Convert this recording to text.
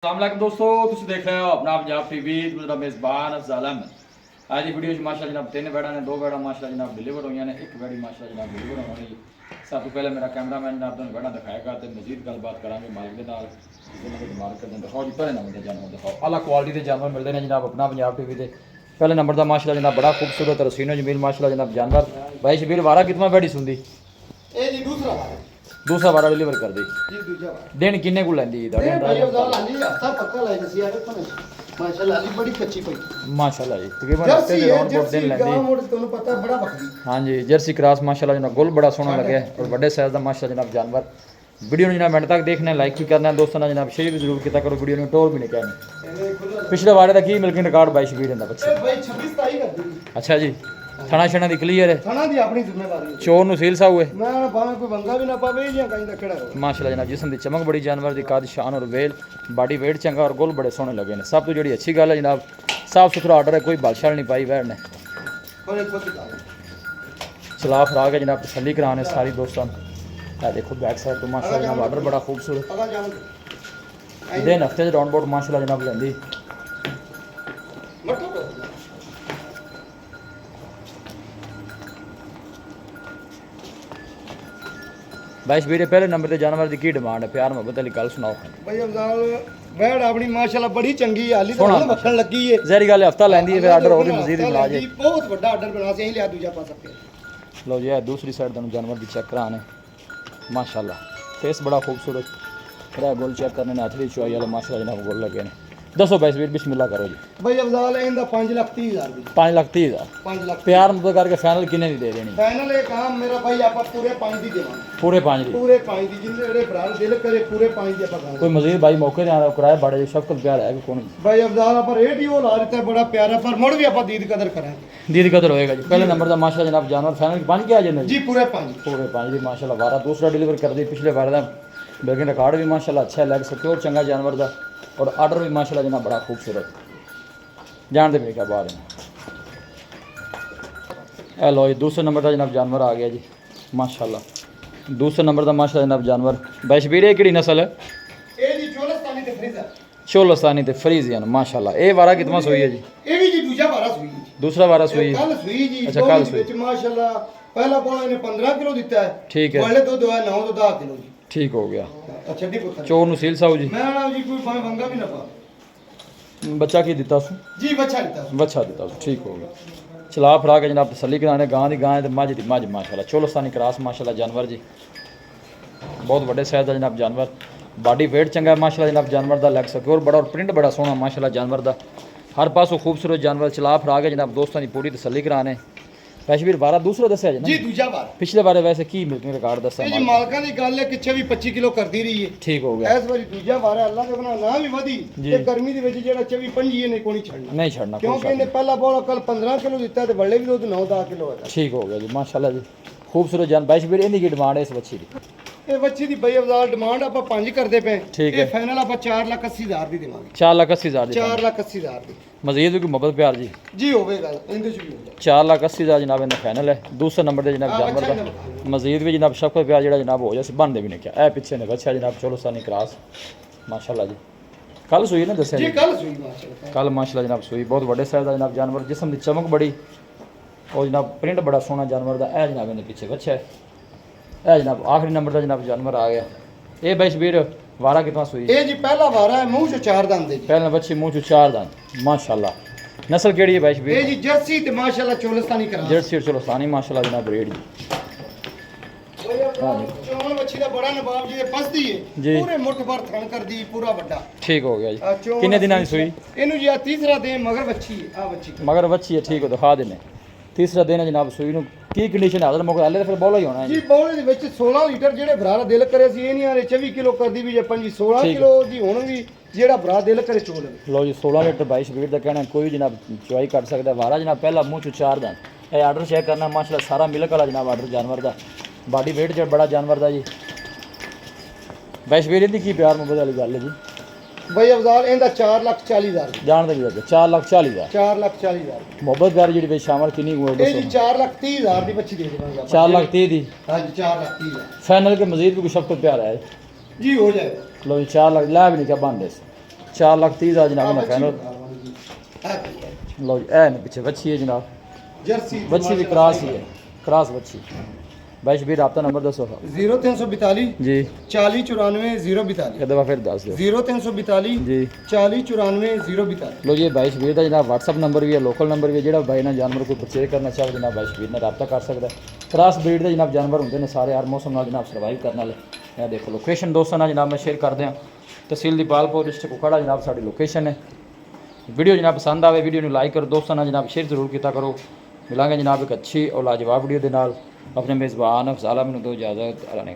अस्सलाम दोस्तों तुम देख रहे हो अपना पंजाब टीवी मेरा मेज़बान अफजाल अहमद। आज की वीडियो माशाल्लाह जनाब 3 बैड़ा ने 2 बैड़ा माशाल्लाह जनाब डिलीवर हुई ने, एक बैड़ी माशाल्लाह जनाब डिलीवर होनी। सब तो पहले मेरा कैमरामैन जनाब तुम बैड़ा दिखाएगा तो मजीद गलबात करांगे मालिक के नाल। मालिक कर दिखाओ जी पहले नंबर के जानवर दिखाओ, आला क्वालिटी के जानवर मिलते हैं जनाब अपना पंजाब टीवी के। पहले नंबर का माशाल्लाह जनाब बड़ा खूबसूरत रसीनो जमील माशाल्लाह जनाब जानवर। भाई शबीर वारा कितना बैड़ी सुनती दूसरा वारा डिलीवर कर दी दिन किन्ने को लैंदी माशाल्लाह जी तकरीबन हफ्ते दे राउंड बोट दिन लैंदी। हां जी जर्सी क्रॉस माशाल्लाह जनाब गोल बड़ा सोहना लगे और बड़े साइज दा माशाल्लाह जनाब जानवर। वीडियो ने जनाब मिनट तक देखना है, लाइक भी करना है दोस्तों ने जनाब, शेयर भी जरूर किया करो, वीडियो ने टोल भी नहीं कहनी। पिछले वारे दा की मिल्किंग रिकॉर्ड 22 वीडियो दा बच्चे भाई 26 तारीख कर दी। अच्छा जी थाना छना दी क्लियर है, थाना दी अपनी जिम्मेदारी है। चोर नु सील सा हुए मैं भावे कोई बंगा भी ना पावे या कहीं दा खड़ा हो। माशाल्लाह जनाब जिस्म दी चमक बड़ी, जानवर दी काद शान और वेल बॉडी वेट चंगा और गोल बड़े सोहने लगे ने। सब तो जड़ी अच्छी गल है जनाब, साफ सुथरा ऑर्डर है, कोई बालशाल नहीं पाई वैड़ ने। चला फराग है जनाब, तसल्ली कराने सारी दोस्तों। देखो बैक साइड तो माशाल्लाह जनाब ऑर्डर बड़ा खूबसूरत दिन हफ्ते से राउंड बोट माशाल्लाह जनाब लेंदी। भाई वीडियो पहले नंबर ते जानवर दी की डिमांड है, प्यार मोहब्बत वाली गल सुनाओ भाई अफजाल वैड़ अपनी माशाल्लाह बड़ी चंगी है, हाली तो वखण लगी है। जहरी गल हफ्ता लेंदी है फिर ऑर्डर और भी मजीद मिला जे। बहुत बड़ा ऑर्डर बना से ही लिया दूजा पा सकते हैं। लो जी दूसरी साइड तनु जानवर दी चेक कराने माशाल्लाह, फेस बड़ा खूबसूरत रे गोल चेक करने ने अथरी चुआई वाले माशाल्लाह जनाब गोल लगे ने। दसो भाई वीर बिस्मिल्लाह करो जी। भाई अफजाल इंदा 5,30,000 दी 5,30,000 5 लाख प्यार मुझे करके फाइनल किन्ने दी दे देनी? फाइनल एक काम मेरा भाई आपा पूरे 5 दी देवांगे। पूरे 5 दी पूरे 5 दी जिंदे जेड़े भरा दिल करे पूरे 5 दी आपा कोई मजीद भाई मौके ते आ कराए बड़े शफकत प्यार है कि कौन भाई अफजाल आपा रेट ही वो ला देता है बड़ा प्यारा, पर मुड़ भी आपा दीद कदर करांगे। दीदी कदर होएगा जी। पहले नंबर दा माशाल्लाह जनाब जानवर फाइनल 5 के आ जाने जी पूरे 5 दी माशाल्लाह। वारा दूसरा डिलीवर कर दी, पिछले बार दा लेकिन रिकॉर्ड भी माशाल्लाह अच्छा लग सके और चंगा जानवर दा और ऑर्डर भी माशाल्लाह जनाब बड़ा खूबसूरत जान दे मेरे क्या बात है। लो जी दूसरे नंबर का जनाब जानवर आ गया जी माशाल्लाह। दूसरे नंबर का माशाल्लाह जनाब जानवर भाई शबीर ये किहड़ी नस्ल है? ए जी चोलस्तानी ते फ्रीजर चोलस्तानी ते फ्रीजियन माशाल्लाह। ये वारा कितना सोई है जी? ये भी जी दूसरा वारा सुई जी। दूसरा वारा सुई कल सुई जी। अच्छा कल सुई माशाल्लाह। पहला बोला ने 15 किलो दिता है, ठीक है। पहले दूध है 9 तो 10 किलो जी। ठीक हो गया। अच्छा डी पुत्र चोर नु सील साऊ जी मैं ना जी कोई भाई बंगा भी ना पा बच्चा की दिता सु जी बच्चा दिता बच्चा दिता सु ठीक हो गया। चला फरा के जनाब तसल्ली कराने गां दी गां ते मझ दी मझ माशाल्लाह। चोलस्तानी क्रॉस माशाल्लाह जानवर जी, बहुत बड़े साइज का जनाब जानवर, बॉडी वेट चंगा माशाल्लाह जनाब जानवर दा लग सके और बड़ा और प्रिंट बड़ा सोहना माशाल्लाह जानवर दा, हर पासों खूबसूरत जानवर। चला फरा के जनाब दोस्तों की पूरी तसल्ली कराने। पैशवीर बारा दूसरा दस्या जी दूजा बार पिछले बारे वैसे की मिल्किंग रिकॉर्ड दस्या जी मालकां दी गल है कि 24-25 किलो करदी रही है। ठीक हो गया। इस बारी दूजा बार है, अल्लाह दे बना ना भी वधी ते गर्मी दे विच जेड़ा 24-25 ने कोई नहीं छड़ना क्योंकि इन्हें पहला बोला कल 15 किलो दिता ते बल्ले भी दूध 9-10 किलो है। ठीक हो गया जी माशाल्लाह जी खूबसूरत जान। पैशवीर इनकी की डिमांड है इस बच्ची की? ये बच्ची दी भाई अफजाल डिमांड आप 5 करदे पे। ठीक है। फाइनल आप 4,80,000 दी देवांगे। 4,80,000 दी 4,80,000 दी मजीद भी मोहब्बत प्यार जी जी होवेगा इंदे च भी होगा। 4,80,000 जनाब इन्हें फाइनल है। दूसरे नंबर के जनाब जानवर का मजीद भी जनाब शफकत प्यार जरा जनाब हो जाए बनते भी नहीं क्या ए पिछे ने बच्चा जनाब चोलस्तानी क्रॉस माशाल्लाह जी। कल सुई ने दस्या जी कल सुई माशाल्लाह। कल माशाल्लाह जनाब सुई, बहुत बड़े साइज का जनाब जानवर, जिस्म की चमक बड़ी और जनाब प्रिंट बड़ा सोहना जानवर का। ए जनाब इन्हें पीछे बच्चा है। ए जनाब आखिरी नंबर का जनाब जानवर आ गया। ये भाई शबीर वारा कितना सुई? ये जी पहला वारा है, मुंह चो 4 दांत दे जी। पहला बच्ची मुंह चो 4 दांत माशाल्लाह। नस्ल केड़ी है भाई शबीर? ये जी जर्सी ते माशाल्लाह चोलस्तानी करा जर्सी और चोलस्तानी माशाल्लाह जनाब रेड जी। चोल मच्छी दा बड़ा नवाब जी पसदी है जी। पूरे मुठ भर थन कर दी पूरा बड़ा। ठीक हो गया जी। चोल किन्ने दिनां दी सुई? इनु जी तीसरा दे मगर बच्ची है आ बच्ची मगर बच्ची है ठीक हो दिखा देने। तीसरा दिन है जनाब सुई नु की कंडीशन है मौके हले फिर बोला ही होना है जी। बौले दे विच 16 लीटर जेड़े भरा दिल करे सी ये नहीं आ रहे 24 किलो कर दी भी जे 25 16 किलो दी हुण भी जेड़ा भरा दिल करे चोल। लो जी 16 लीटर 22 स्पीड का कहना कोई जनाब चुआई कर सकता है। वारा जनाब पहला मुंह चो 4 दांत। ये आर्डर चेक करना माशाल्लाह सारा मिल्क वाला जनाब आर्डर जानवर का, बॉडी वेट जो बड़ा जानवर का जी। 22 स्पीड की प्यार मुहब्बत वाली गल है जी। भाई अफजाल इंदा 4,40,000 जान दे लगे 4,40,000 4,40,000 मोहब्बत प्यार जी शामिल कितनी हुई ये जी 4,30,000 दी बच्ची दे देवांगे। 4,30,000 दी हां जी 4,30,000 फाइनल के मजीद भी कुछ शब्द प्यार है जी हो जाएगा। लो जी 4 लाख ला भी नहीं क्या बन दे 4,30,000 ਜਨਾਬ ਨਾ ਫਾਈਨਲ ਹੈ ਲਓ ਜੀ ਇਹ ਨੇ ਪਿੱਛੇ ਵੱਛੀ ਹੈ ਜਨਾਬ ਜਰਸੀ ਵੱਛੀ ਵੀ ਕ੍ਰਾਸ ਹੀ ਹੈ ਕ੍ਰਾਸ ਵੱਛੀ ਬਾਈ ਸ਼ਬੀਰ ਆਪਦਾ ਨੰਬਰ ਦੱਸੋ 0342 ਜੀ 4094 042 ਇੱਕ ਦਫਾ ਫਿਰ ਦੱਸ ਦਿਓ 0342 ਜੀ 4094 042 ਲੋ ਜੀ ਬਾਈ ਸ਼ਬੀਰ ਦਾ ਜਨਾਬ WhatsApp ਨੰਬਰ ਵੀ ਹੈ ਲੋਕਲ ਨੰਬਰ ਵੀ ਹੈ ਜਿਹੜਾ ਬਾਈ ਨਾਲ ਜਾਨਵਰ ਕੋਈ ਪਰਚੇਜ਼ ਕਰਨਾ ਚਾਹੇ ਜਨਾਬ ਬਾਈ ਸ਼ਬੀਰ ਨਾਲ ਰਾਬਤਾ ਕਰ ਸਕਦਾ ਕ੍ਰਾਸ ਬਰੀਡ ਦੇ ਜਨਾਬ ਜਾਨਵਰ ਹੁੰਦੇ ਨੇ ਸਾਰੇ ਹਰ ਮੌਸਮ ਨਾਲ ਜਨਾਬ ਸਰਵਾਈਵ ਕਰਨ ਵਾਲੇ ਇਹ ਦੇਖੋ ਲੋਕੇਸ਼ਨ ਦੋਸਤਾਂ ਨਾਲ ਜਨਾਬ ਮੈਂ ਸ਼ੇਅਰ ਕਰ ਦਿਆਂ ਤਹਿਸੀਲ ਦੀਪਾਲਪੁਰ ਡਿਸਟ੍ਰਿਕਟ ਕੁਖੜਾ ਜਨਾਬ ਸਾਡੀ ਲੋਕੇਸ਼ਨ ਹੈ ਵੀਡੀਓ ਜਨਾਬ ਪਸੰਦ ਆਵੇ ਵੀਡੀਓ ਨੂੰ ਲਾਈਕ ਕਰੋ ਦੋਸਤਾਂ ਨਾਲ ਜਨਾਬ ਸ਼ੇਅਰ ਜ਼ਰੂਰ ਕੀਤਾ ਕਰੋ ਮਿਲਾਂਗੇ ਜਨਾਬ ਇੱਕ ਅੱਛੀ ਔਰ ਲਾਜਵਾਬ ਵੀਡੀਓ ਦੇ ਨਾਲ अपने मेज़बान अफज़ाल अहमद को इजाज़त अल्लाह ने